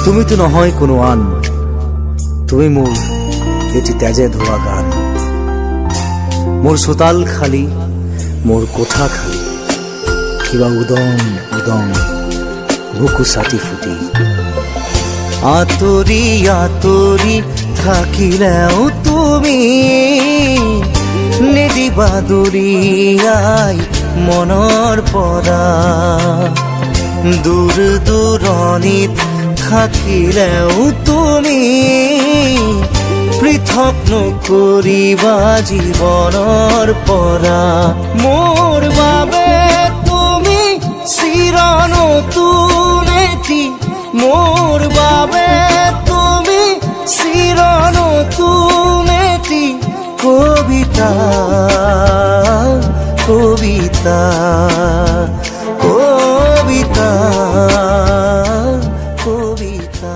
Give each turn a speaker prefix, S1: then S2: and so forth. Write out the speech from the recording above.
S1: তুমি তো নহয় কোনো আন, তুমি মোৰ এটি তেজে ধোৱা গান। মোৰ চোতাল খালী, মোৰ কোঠা খালী, কিবা উদং উদং বুকু ছাটি ফুটি। আঁতৰি আঁতৰি থাকিলেও তুমি নিদিবা দূৰিয়াই মনৰ পৰা। দূৰ দূৰণিত থাকিলেও তুমি পৃথক নকৰিবা জীৱনৰ পৰা। মোৰ বাবে তুমি চিৰ নতুন এটি, মোৰ বাবে তুমি চিৰ নতুন এটি কবিতা, কবিতা, কবিতা, কবিতা।